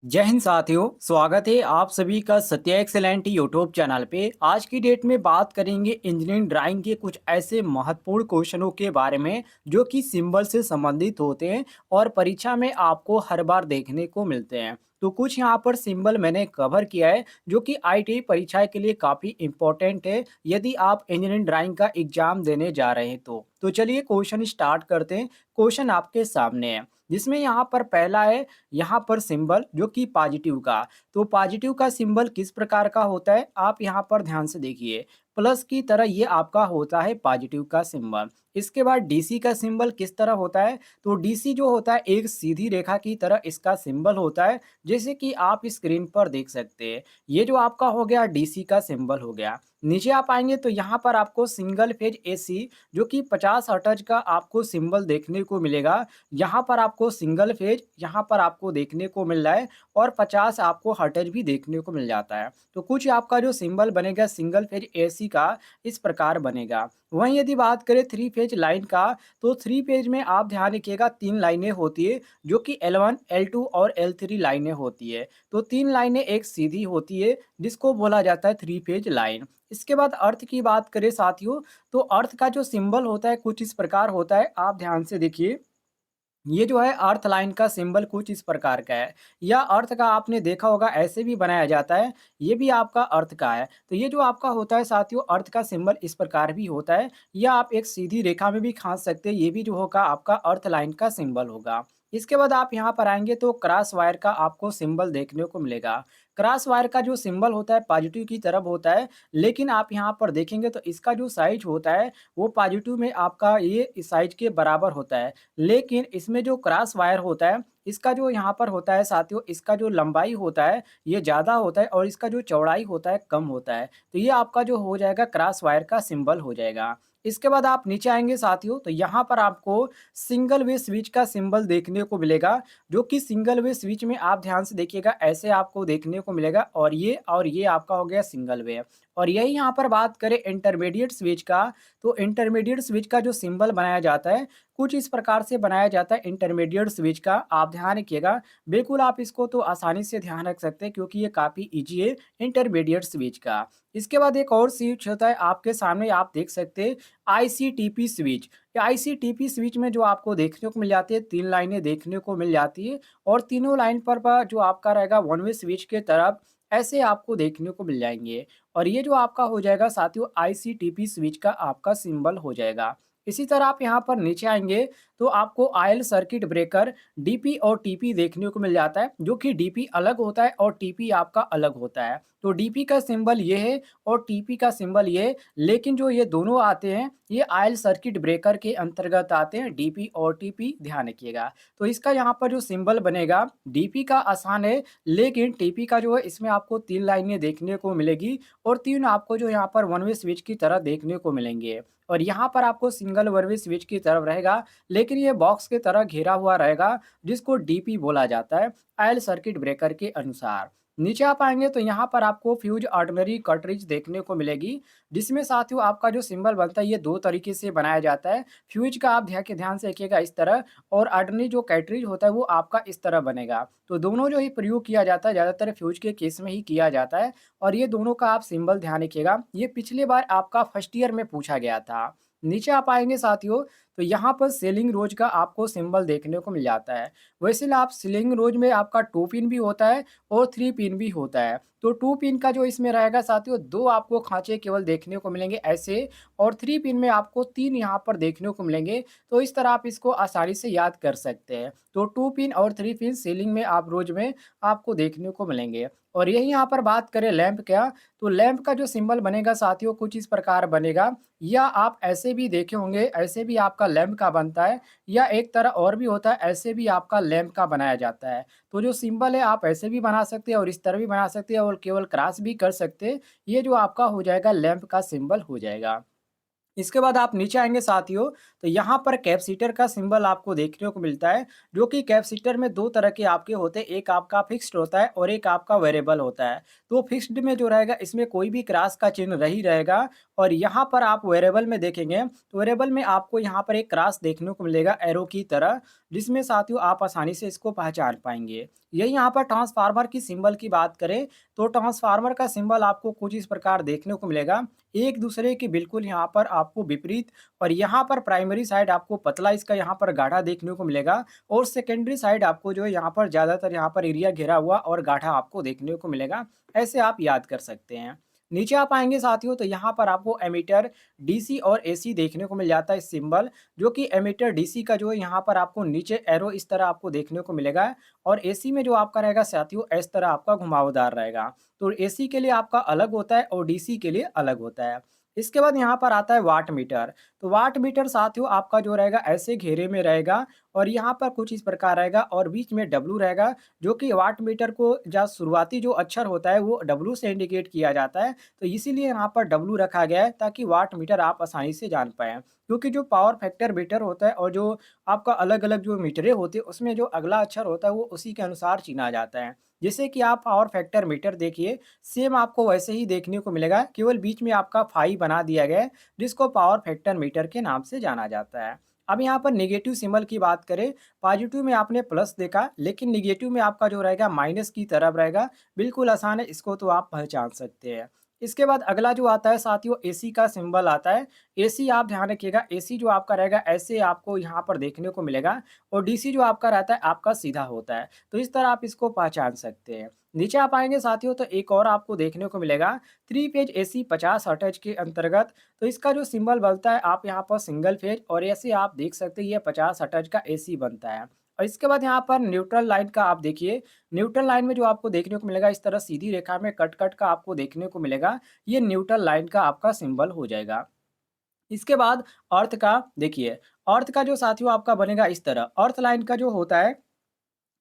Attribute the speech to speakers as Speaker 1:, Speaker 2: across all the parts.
Speaker 1: जय हिंद साथियों, स्वागत है आप सभी का सत्या एक्सेलेंट यूट्यूब चैनल पे। आज की डेट में बात करेंगे इंजीनियरिंग ड्राइंग के कुछ ऐसे महत्वपूर्ण क्वेश्चनों के बारे में जो कि सिंबल से संबंधित होते हैं और परीक्षा में आपको हर बार देखने को मिलते हैं। तो कुछ यहाँ पर सिंबल मैंने कवर किया है जो कि आईटीआई परीक्षा के लिए काफ़ी इंपॉर्टेंट है यदि आप इंजीनियरिंग ड्राइंग का एग्जाम देने जा रहे हैं तो चलिए क्वेश्चन स्टार्ट करते हैं। क्वेश्चन आपके सामने है जिसमें यहाँ पर पहला है यहाँ पर सिंबल जो कि पॉजिटिव का। तो पॉजिटिव का सिंबल किस प्रकार का होता है आप यहाँ पर ध्यान से देखिए। प्लस की तरह ये आपका होता है पॉजिटिव का सिंबल। इसके बाद डीसी का सिंबल किस तरह होता है। तो डीसी जो होता है एक सीधी रेखा की तरह इसका सिंबल होता है, जैसे कि आप स्क्रीन पर देख सकते हैं। ये जो आपका हो गया डीसी का सिंबल हो गया। नीचे आप आएंगे तो यहाँ पर आपको सिंगल फेज एसी जो कि 50 हर्ट्ज का आपको सिंबल देखने को मिलेगा। यहाँ पर आपको सिंगल फेज यहाँ पर आपको देखने को मिल रहा है और 50 आपको हर्ट्ज भी देखने को मिल जाता है। तो कुछ आपका जो सिंबल बनेगा सिंगल फेज एसी का इस प्रकार बनेगा। वहीं यदि बात करें थ्री फेज लाइन का, तो थ्री फेज में आप ध्यान रखिएगा तीन लाइनें होती है जो कि L1 L2 और L3 लाइनें होती है। तो तीन लाइनें एक सीधी होती है जिसको बोला जाता है थ्री फेज लाइन। इसके बाद अर्थ की बात करें साथियों, तो अर्थ का जो सिंबल होता है कुछ इस प्रकार होता है, आप ध्यान से देखिए। ये जो है अर्थ लाइन का सिंबल कुछ इस प्रकार का है। या अर्थ का आपने देखा होगा ऐसे भी बनाया जाता है। ये भी आपका अर्थ का है। तो ये जो आपका होता है साथियों अर्थ का सिंबल इस प्रकार भी होता है, या आप एक सीधी रेखा में भी खींच सकते हैं। ये भी जो होगा आपका अर्थ लाइन का सिंबल होगा। इसके बाद आप यहाँ पर आएंगे तो क्रॉस वायर का आपको सिंबल देखने को मिलेगा। क्रॉस वायर का जो सिंबल होता है पॉजिटिव की तरफ होता है, लेकिन आप यहाँ पर देखेंगे तो इसका जो साइज होता है वो पॉजिटिव में आपका ये साइज के बराबर होता है। लेकिन इसमें जो क्रॉस वायर होता है इसका जो यहाँ पर होता है साथियों, इसका जो लंबाई होता है ये ज़्यादा होता है और इसका जो चौड़ाई होता है कम होता है। तो ये आपका जो हो जाएगा क्रॉस वायर का सिंबल हो जाएगा। इसके बाद आप नीचे आएंगे साथियों तो यहाँ पर आपको सिंगल वे स्विच का सिंबल देखने को मिलेगा, जो कि सिंगल वे स्विच में आप ध्यान से देखिएगा ऐसे आपको देखने को मिलेगा। और ये आपका हो गया सिंगल वे। और यही यहाँ पर बात करें इंटरमीडिएट स्विच का, तो इंटरमीडिएट स्विच का जो सिंबल बनाया जाता है कुछ इस प्रकार से बनाया जाता है इंटरमीडिएट स्विच का। आप ध्यान रखिएगा, बिल्कुल आप इसको तो आसानी से ध्यान रख सकते हैं क्योंकि ये काफ़ी इजी है इंटरमीडिएट स्विच का। इसके बाद एक और स्विच होता है आपके सामने, आप देख सकते हैं आईसीटीपी स्विच। आईसीटीपी स्विच में जो आपको देखने को मिल जाती है तीन लाइनें देखने को मिल जाती है और तीनों लाइन पर जो आपका रहेगा वन वे स्विच के तरफ ऐसे आपको देखने को मिल जाएंगे। और ये जो आपका हो जाएगा साथियों आईसीटीपी स्विच का आपका सिंबल हो जाएगा। इसी तरह आप यहाँ पर नीचे आएंगे तो आपको आयल सर्किट ब्रेकर डीपी और टीपी देखने को मिल जाता है, जो कि डीपी अलग होता है और टीपी आपका अलग होता है। तो डीपी का सिंबल ये है और टीपी का सिंबल ये है, लेकिन जो ये दोनों आते हैं ये आयल सर्किट ब्रेकर के अंतर्गत आते हैं, डीपी और टीपी ध्यान रखिएगा। तो इसका यहाँ पर जो सिंबल बनेगा डीपी का आसान है, लेकिन टीपी का जो है इसमें आपको तीन लाइनें देखने को मिलेगी और तीन आपको जो यहाँ पर वन वे स्विच की तरह देखने को मिलेंगे। और यहाँ पर आपको सिंगल वन वे स्विच की तरफ रहेगा, लेकिन ये बॉक्स की तरह घिरा हुआ रहेगा जिसको डीपी बोला जाता है आयल सर्किट ब्रेकर के अनुसार। नीचे आप आएंगे तो यहाँ पर आपको फ्यूज ऑर्डिनरी कार्ट्रिज देखने को मिलेगी, जिसमें साथियों आपका जो सिंबल बनता है ये दो तरीके से बनाया जाता है। फ्यूज का आप ध्यान से रखिएगा इस तरह, और ऑर्डिनरी जो कार्ट्रिज होता है वो आपका इस तरह बनेगा। तो दोनों जो ही प्रयोग किया जाता है ज़्यादातर फ्यूज के केस में ही किया जाता है। और ये दोनों का आप सिंबल ध्यान रखिएगा, ये पिछले बार आपका फर्स्ट ईयर में पूछा गया था। नीचे आप आएंगे साथियों तो यहाँ पर सेलिंग रोज का आपको सिंबल देखने को मिल जाता है। वैसे आप सेलिंग रोज में आपका टू पिन भी होता है और थ्री पिन भी होता है। तो टू पिन का जो इसमें रहेगा साथियों दो आपको खांचे केवल देखने को मिलेंगे ऐसे, और थ्री पिन में आपको तीन यहाँ पर देखने को मिलेंगे। तो इस तरह आप इसको आसानी से याद कर सकते हैं। तो टू पिन और थ्री पिन सीलिंग में आप रोज में आपको देखने को मिलेंगे। और यही यहाँ पर बात करें लैंप क्या, तो लैंप का जो सिंबल बनेगा साथियों कुछ इस प्रकार बनेगा, या आप ऐसे भी देखे होंगे ऐसे भी आपका लैंप का बनता है, या एक तरह और भी होता है ऐसे भी आपका लैंप का बनाया जाता है। तो जो सिंबल है आप ऐसे भी बना सकते हैं और इस तरह भी बना सकते हैं और केवल क्रॉस भी कर सकते हैं। ये जो आपका हो जाएगा लैंप का सिंबल हो जाएगा। इसके बाद आप नीचे आएँगे साथियों, तो यहाँ पर कैपेसिटर का सिंबल आपको देखने को मिलता है, जो कि कैपेसिटर में 2 तरह के आपके होते हैं, एक आपका फिक्स्ड होता है और एक आपका वेरिएबल होता है। तो फिक्स्ड में जो रहेगा इसमें कोई भी क्रॉस का चिन्ह नहीं रहेगा, और यहाँ पर आप वेरिएबल में देखेंगे, तो वेरिएबल में आपको यहाँ पर एक क्रॉस देखने को मिलेगा एरो की तरह, जिसमें साथियों आप आसानी से इसको पहचान पाएँगे। यही यहाँ पर ट्रांसफार्मर की सिंबल की बात करें, तो ट्रांसफार्मर का सिंबल आपको कुछ इस प्रकार देखने को मिलेगा, एक दूसरे के बिल्कुल यहाँ पर आपको विपरीत, और यहाँ पर प्राइमरी साइड आपको पतला इसका यहाँ पर गाढ़ा देखने को मिलेगा, और सेकेंडरी साइड आपको जो है यहाँ पर ज़्यादातर यहाँ पर एरिया घिरा हुआ और गाढ़ा आपको देखने को मिलेगा। ऐसे आप याद कर सकते हैं। नीचे आप आएँगे साथियों तो यहाँ पर आपको एमीटर, डीसी और एसी देखने को मिल जाता है सिंबल, जो कि एमीटर डीसी का जो है यहाँ पर आपको नीचे एरो इस तरह आपको देखने को मिलेगा, और एसी में जो आपका रहेगा साथियों इस तरह आपका घुमावदार रहेगा। तो एसी के लिए आपका अलग होता है और डीसी के लिए अलग होता है। इसके बाद यहाँ पर आता है वाट मीटर। तो वाट मीटर साथियों आपका जो रहेगा ऐसे घेरे में रहेगा, और यहाँ पर कुछ इस प्रकार रहेगा और बीच में डब्लू रहेगा, जो कि वाट मीटर को शुरुआती जो अक्षर होता है वो डब्लू से इंडिकेट किया जाता है। तो इसीलिए यहाँ पर डब्लू रखा गया है ताकि वाट मीटर आप आसानी से जान पाएँ। क्योंकि जो पावर फैक्टर मीटर होता है और जो आपका अलग-अलग जो मीटरें होती है उसमें जो अगला अक्षर होता है वो उसी के अनुसार चुना जाता है। जैसे कि आप पावर फैक्टर मीटर देखिए, सेम आपको वैसे ही देखने को मिलेगा, केवल बीच में आपका फाई बना दिया गया है, जिसको पावर फैक्टर मीटर के नाम से जाना जाता है। अब यहाँ पर नेगेटिव सिंबल की बात करें, पॉजिटिव में आपने प्लस देखा, लेकिन नेगेटिव में आपका जो रहेगा माइनस की तरफ रहेगा। बिल्कुल आसान है, इसको तो आप पहचान सकते हैं। इसके बाद अगला जो आता है साथियों एसी का सिंबल आता है। एसी आप ध्यान रखिएगा, एसी जो आपका रहेगा ऐसे आपको यहाँ पर देखने को मिलेगा, और डीसी जो आपका रहता है आपका सीधा होता है। तो इस तरह आप इसको पहचान सकते हैं। नीचे आप आएँगे साथियों तो एक और आपको देखने को मिलेगा, 3 फेज एसी 50 हर्ट्ज के अंतर्गत। तो इसका जो सिंबल बनता है आप यहाँ पर सिंगल फेज, और ऐसे आप देख सकते हैं ये 50 हर्ट्ज का एसी बनता है। और इसके बाद यहाँ पर न्यूट्रल लाइन का आप देखिए, न्यूट्रल लाइन में जो आपको देखने को मिलेगा इस तरह सीधी रेखा में कट-कट का आपको देखने को मिलेगा, ये न्यूट्रल लाइन का आपका सिंबल हो जाएगा। इसके बाद अर्थ का देखिए, अर्थ का जो साथियों आपका बनेगा इस तरह, अर्थ लाइन का जो होता है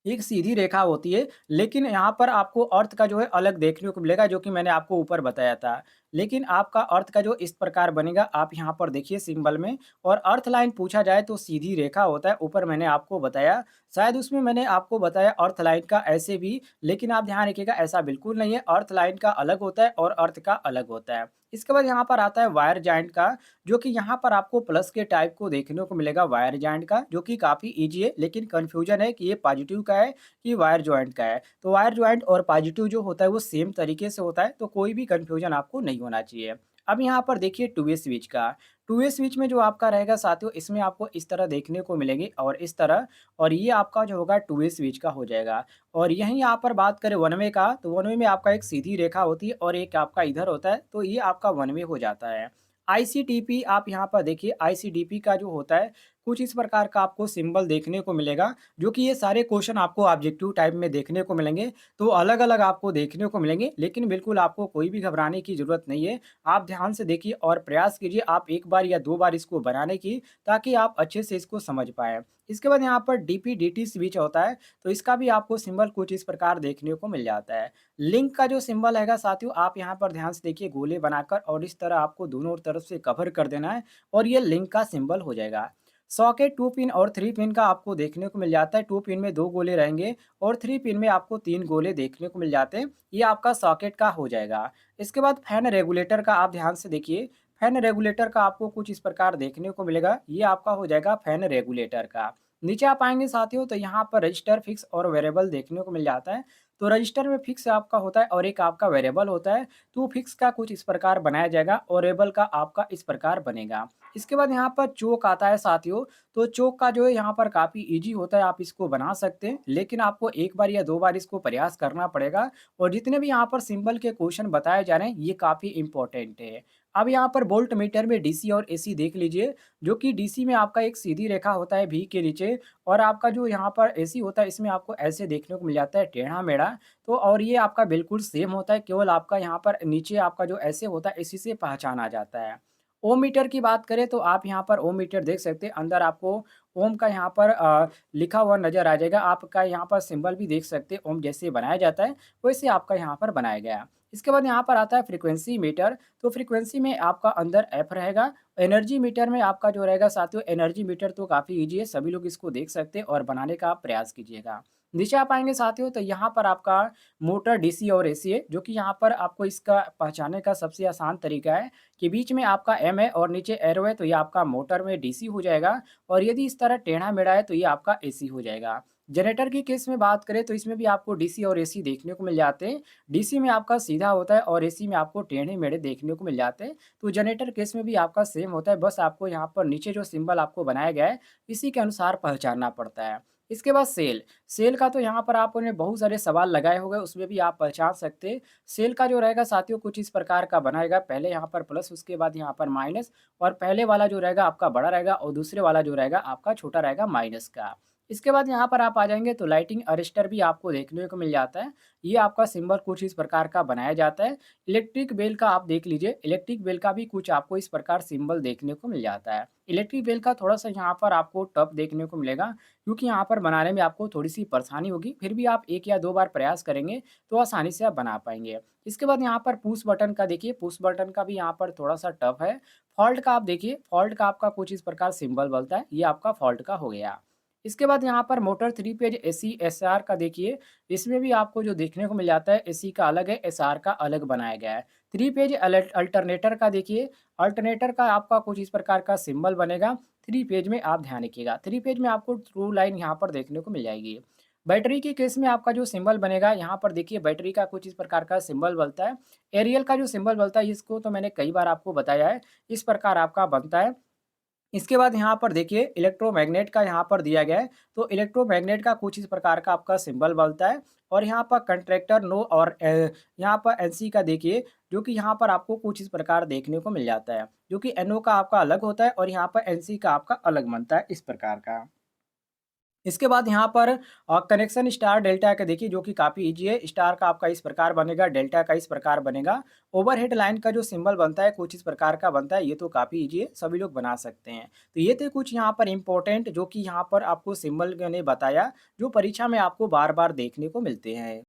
Speaker 1: एक सीधी रेखा होती है, लेकिन यहाँ पर आपको अर्थ का जो है अलग देखने को मिलेगा, जो कि मैंने आपको ऊपर बताया था। लेकिन आपका अर्थ का जो इस प्रकार बनेगा, आप यहाँ पर देखिए सिंबल में, और अर्थ लाइन पूछा जाए तो सीधी रेखा होता है, ऊपर मैंने आपको बताया। शायद उसमें मैंने आपको बताया अर्थ लाइन का ऐसे भी, लेकिन आप ध्यान रखिएगा ऐसा बिल्कुल नहीं है, अर्थ लाइन का अलग होता है और अर्थ का अलग होता है। इसके बाद यहाँ पर आता है वायर जॉइंट का, जो कि यहाँ पर आपको प्लस के टाइप को देखने को मिलेगा वायर जॉइंट का, जो कि काफ़ी ईज़ी है, लेकिन कन्फ्यूजन है कि ये पॉजिटिव का है कि वायर जॉइंट का है। तो वायर जॉइंट और पॉजिटिव जो होता है वो सेम तरीके से होता है, तो कोई भी कन्फ्यूजन आपको नहीं होना चाहिए। अब यहाँ पर देखिए टू वे स्विच का, टू वे स्विच में जो आपका रहेगा साथियों इसमें आपको इस तरह देखने को मिलेंगे और इस तरह, और ये आपका जो होगा टू वे स्विच का हो जाएगा। और यहीं यहाँ पर बात करें वन वे का, तो वन वे में आपका एक सीधी रेखा होती है और एक आपका इधर होता है, तो ये आपका वन वे हो जाता है। आईसीटीपी आप यहाँ पर देखिए, आईसीडीपी का जो होता है कुछ इस प्रकार का आपको सिंबल देखने को मिलेगा, जो कि ये सारे क्वेश्चन आपको ऑब्जेक्टिव टाइप में देखने को मिलेंगे। तो अलग-अलग आपको देखने को मिलेंगे, लेकिन बिल्कुल आपको कोई भी घबराने की ज़रूरत नहीं है। आप ध्यान से देखिए और प्रयास कीजिए आप 1 बार या 2 बार इसको बनाने की, ताकि आप अच्छे से इसको समझ पाएँ। इसके बाद यहाँ पर डीपी-डीटी स्विच होता है, तो इसका भी आपको सिंबल कुछ इस प्रकार देखने को मिल जाता है। लिंक का जो सिंबल रहेगा साथियों, आप यहाँ पर ध्यान से देखिए गोले बनाकर, और इस तरह आपको दोनों तरफ से कवर कर देना है, और ये लिंक का सिंबल हो जाएगा। सॉकेट 2 पिन और 3 पिन का आपको देखने को मिल जाता है। 2 पिन में 2 गोले रहेंगे और 3 पिन में आपको 3 गोले देखने को मिल जाते हैं। ये आपका सॉकेट का हो जाएगा। इसके बाद फैन रेगुलेटर का आप ध्यान से देखिए। फैन रेगुलेटर का आपको कुछ इस प्रकार देखने को मिलेगा। ये आपका हो जाएगा फैन रेगुलेटर का। नीचे आप आएँगे साथियों तो यहाँ पर रजिस्टर, फिक्स और वेरिएबल देखने को मिल जाता है। तो रजिस्टर में फिक्स आपका होता है और एक आपका वेरिएबल होता है। तो फिक्स का कुछ इस प्रकार बनाया जाएगा और वेरिएबल का आपका इस प्रकार बनेगा। इसके बाद यहाँ पर चोक आता है साथियों, तो चोक का जो है यहाँ पर काफ़ी ईज़ी होता है, आप इसको बना सकते हैं, लेकिन आपको 1 बार या 2 बार इसको प्रयास करना पड़ेगा, और जितने भी यहाँ पर सिंबल के क्वेश्चन बताए जा रहे हैं, ये काफ़ी इम्पोर्टेंट है। अब यहाँ पर वोल्ट मीटर में डीसी और एसी देख लीजिए, जो कि डीसी में आपका एक सीधी रेखा होता है वी के नीचे, और आपका जो यहाँ पर एसी होता है, इसमें आपको ऐसे देखने को मिल जाता है टेढ़ा-मेढ़ा। तो और ये आपका बिल्कुल सेम होता है, केवल आपका यहाँ पर नीचे आपका जो ऐसे होता है, इसी से पहचाना जाता है। ओम मीटर की बात करें तो आप यहाँ पर ओम मीटर देख सकते हैं, अंदर आपको ओम का यहाँ पर लिखा हुआ नज़र आ जाएगा। आपका यहाँ पर सिंबल भी देख सकते हैं, ओम जैसे बनाया जाता है, वैसे आपका यहाँ पर बनाया गया। इसके बाद यहाँ पर आता है फ्रीक्वेंसी मीटर, तो फ्रीक्वेंसी में आपका अंदर एफ रहेगा। एनर्जी मीटर में आपका जो रहेगा साथियों, एनर्जी मीटर तो काफ़ी ईज़ी है, सभी लोग इसको देख सकते हैं और बनाने का आप प्रयास कीजिएगा। नीचे आप आएँगे साथियों तो यहाँ पर आपका मोटर डीसी और एसी है, जो कि यहाँ पर आपको इसका पहचानने का सबसे आसान तरीका है कि बीच में आपका एम है और नीचे एरो है, तो ये आपका मोटर में डीसी हो जाएगा और यदि इस तरह टेढ़ा-मेढ़ा है तो ये आपका एसी हो जाएगा। जनरेटर की केस में बात करें तो इसमें भी आपको डीसी और एसी देखने को मिल जाते हैं। डीसी में आपका सीधा होता है और एसी में आपको टेढ़े-मेढ़े देखने को मिल जाते हैं। तो जनरेटर केस में भी आपका सेम होता है, बस आपको यहाँ पर नीचे जो सिंबल आपको बनाया गया है, इसी के अनुसार पहचानना पड़ता है। इसके बाद सेल, सेल का तो यहाँ पर आपने बहुत सारे सवाल लगाए होंगे, उसमें भी आप पहचान सकते हैं। सेल का जो रहेगा साथियों कुछ इस प्रकार का बनाएगा, पहले यहाँ पर प्लस उसके बाद यहाँ पर माइनस और पहले वाला जो रहेगा आपका बड़ा रहेगा और दूसरे वाला जो रहेगा आपका छोटा रहेगा माइनस का। इसके बाद यहाँ पर आप आ जाएँगे तो लाइटिंग अरेस्टर भी आपको देखने को मिल जाता है। ये आपका सिंबल कुछ इस प्रकार का बनाया जाता है। इलेक्ट्रिक बेल का आप देख लीजिए, इलेक्ट्रिक बेल का भी कुछ आपको इस प्रकार सिंबल देखने को मिल जाता है। इलेक्ट्रिक बेल का थोड़ा-सा यहाँ पर आपको टफ देखने को मिलेगा क्योंकि यहाँ पर बनाने में आपको थोड़ी-सी परेशानी होगी, फिर भी आप 1 या 2 बार प्रयास करेंगे, तो आसानी से आप बना पाएँगे। इसके बाद यहाँ पर पुश बटन का देखिए, पुश बटन का भी यहाँ पर थोड़ा-सा टफ है। फॉल्ट का आप देखिए, फॉल्ट का आपका कुछ इस प्रकार सिंबल बनता है, ये आपका फॉल्ट का हो गया। इसके बाद यहाँ पर मोटर 3 पेज एसी एसआर का देखिए, इसमें भी आपको जो देखने को मिल जाता है, एसी का अलग है, एसआर का अलग बनाया गया है। 3 पेज अल्टरनेटर का देखिए, अल्टरनेटर का आपका कुछ इस प्रकार का सिंबल बनेगा। 3 पेज में आप ध्यान रखिएगा, 3 पेज में आपको ट्रू लाइन यहाँ पर देखने को मिल जाएगी। बैटरी के केस में आपका जो सिंबल बनेगा, यहाँ पर देखिए बैटरी का कुछ इस प्रकार का सिंबल बनता है। एरियल का जो सिंबल बनता है, इसको तो मैंने कई बार आपको बताया है, इस प्रकार आपका बनता है। इसके बाद यहाँ पर देखिए इलेक्ट्रोमैग्नेट का यहाँ पर दिया गया है, तो इलेक्ट्रोमैग्नेट का कुछ इस प्रकार का आपका सिंबल बनता है और यहाँ पर कंट्रैक्टर नो और यहाँ पर एनसी का देखिए, जो कि यहाँ पर आपको कुछ इस प्रकार देखने को मिल जाता है, जो कि एनओ का आपका अलग होता है और यहाँ पर एनसी का आपका अलग बनता है, इस प्रकार का। इसके बाद यहाँ पर कनेक्शन स्टार डेल्टा का देखिए, जो कि काफ़ी ईज़ी है। स्टार का आपका इस प्रकार बनेगा, डेल्टा का इस प्रकार बनेगा। ओवरहेड लाइन का जो सिंबल बनता है कुछ इस प्रकार का बनता है, ये तो काफ़ी ईज़ी है, सभी लोग बना सकते हैं। तो ये थे कुछ यहाँ पर इम्पोर्टेंट जो कि यहाँ पर आपको सिंबल मैंने बताया, जो परीक्षा में आपको बार-बार देखने को मिलते हैं।